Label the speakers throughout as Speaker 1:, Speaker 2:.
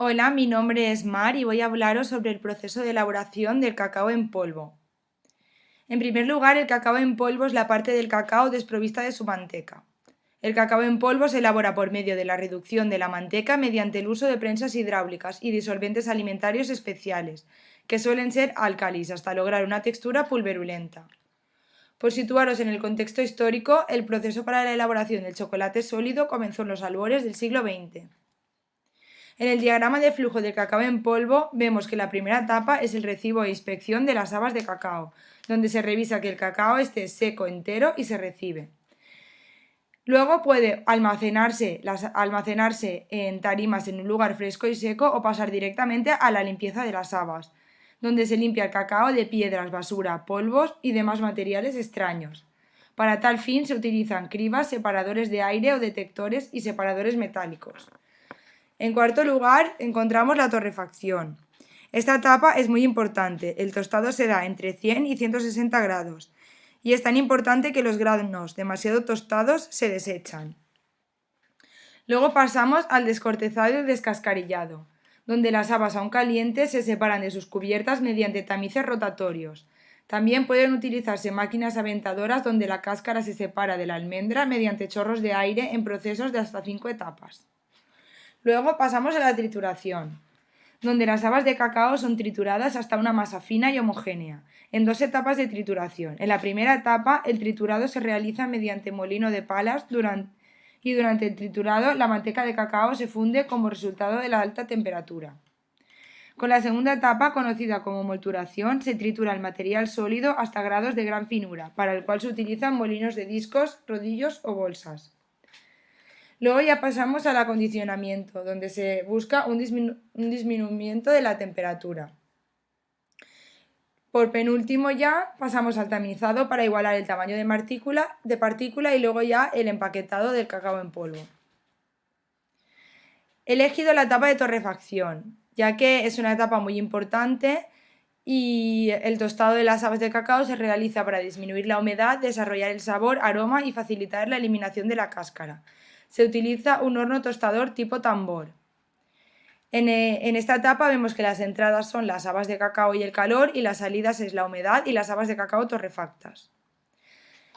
Speaker 1: Hola, mi nombre es Mar y voy a hablaros sobre el proceso de elaboración del cacao en polvo. En primer lugar, el cacao en polvo es la parte del cacao desprovista de su manteca. El cacao en polvo se elabora por medio de la reducción de la manteca mediante el uso de prensas hidráulicas y disolventes alimentarios especiales, que suelen ser álcalis, hasta lograr una textura pulverulenta. Por situaros en el contexto histórico, el proceso para la elaboración del chocolate sólido comenzó en los albores del siglo XX. En el diagrama de flujo del cacao en polvo vemos que la primera etapa es el recibo e inspección de las habas de cacao, donde se revisa que el cacao esté seco entero y se recibe. Luego puede almacenarse en tarimas en un lugar fresco y seco o pasar directamente a la limpieza de las habas, donde se limpia el cacao de piedras, basura, polvos y demás materiales extraños. Para tal fin se utilizan cribas, separadores de aire o detectores y separadores metálicos. En cuarto lugar, encontramos la torrefacción. Esta etapa es muy importante. El tostado se da entre 100 y 160 grados y es tan importante que los granos demasiado tostados se desechan. Luego pasamos al descortezado y descascarillado, donde las habas aún calientes se separan de sus cubiertas mediante tamices rotatorios. También pueden utilizarse máquinas aventadoras donde la cáscara se separa de la almendra mediante chorros de aire en procesos de hasta 5 etapas. Luego pasamos a la trituración, donde las habas de cacao son trituradas hasta una masa fina y homogénea, en 2 etapas de trituración. En la primera etapa, el triturado se realiza mediante molino de palas y durante el triturado la manteca de cacao se funde como resultado de la alta temperatura. Con la segunda etapa, conocida como molturación, se tritura el material sólido hasta grados de gran finura, para el cual se utilizan molinos de discos, rodillos o bolsas. Luego ya pasamos al acondicionamiento, donde se busca un disminuimiento de la temperatura. Por penúltimo ya pasamos al tamizado para igualar el tamaño de partícula y luego ya el empaquetado del cacao en polvo. He elegido la etapa de torrefacción, ya que es una etapa muy importante y el tostado de las habas de cacao se realiza para disminuir la humedad, desarrollar el sabor, aroma y facilitar la eliminación de la cáscara. Se utiliza un horno tostador tipo tambor. En esta etapa vemos que las entradas son las habas de cacao y el calor y las salidas es la humedad y las habas de cacao torrefactas.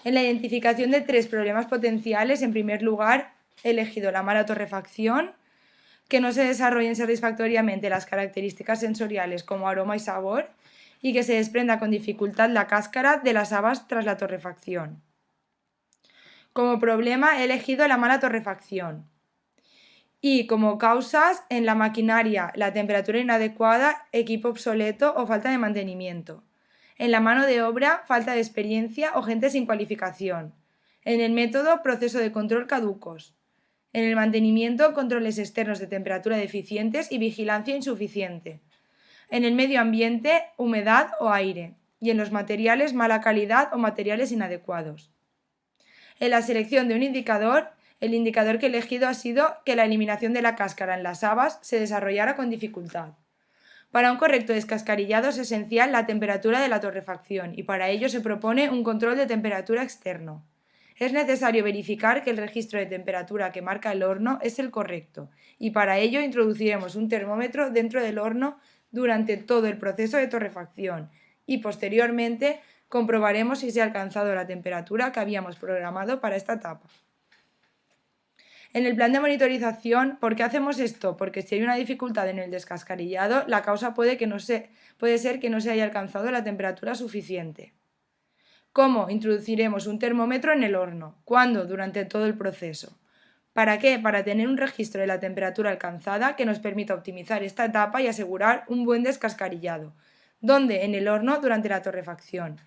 Speaker 1: En la identificación de 3 problemas potenciales, en primer lugar, he elegido la mala torrefacción, que no se desarrollen satisfactoriamente las características sensoriales como aroma y sabor y que se desprenda con dificultad la cáscara de las habas tras la torrefacción. Como problema he elegido la mala torrefacción y como causas en la maquinaria la temperatura inadecuada, equipo obsoleto o falta de mantenimiento. En la mano de obra, falta de experiencia o gente sin cualificación. En el método, proceso de control caducos. En el mantenimiento, controles externos de temperatura deficientes y vigilancia insuficiente. En el medio ambiente, humedad o aire. Y en los materiales, mala calidad o materiales inadecuados. En la selección de un indicador, el indicador que he elegido ha sido que la eliminación de la cáscara en las habas se desarrollara con dificultad. Para un correcto descascarillado es esencial la temperatura de la torrefacción y para ello se propone un control de temperatura externo. Es necesario verificar que el registro de temperatura que marca el horno es el correcto y para ello introduciremos un termómetro dentro del horno durante todo el proceso de torrefacción y posteriormente comprobaremos si se ha alcanzado la temperatura que habíamos programado para esta etapa. En el plan de monitorización, ¿por qué hacemos esto? Porque si hay una dificultad en el descascarillado, la causa puede ser que no se haya alcanzado la temperatura suficiente. ¿Cómo? Introduciremos un termómetro en el horno. ¿Cuándo? Durante todo el proceso. ¿Para qué? Para tener un registro de la temperatura alcanzada que nos permita optimizar esta etapa y asegurar un buen descascarillado. ¿Dónde? En el horno durante la torrefacción.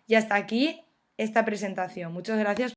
Speaker 1: Y hasta aquí esta presentación. Muchas gracias.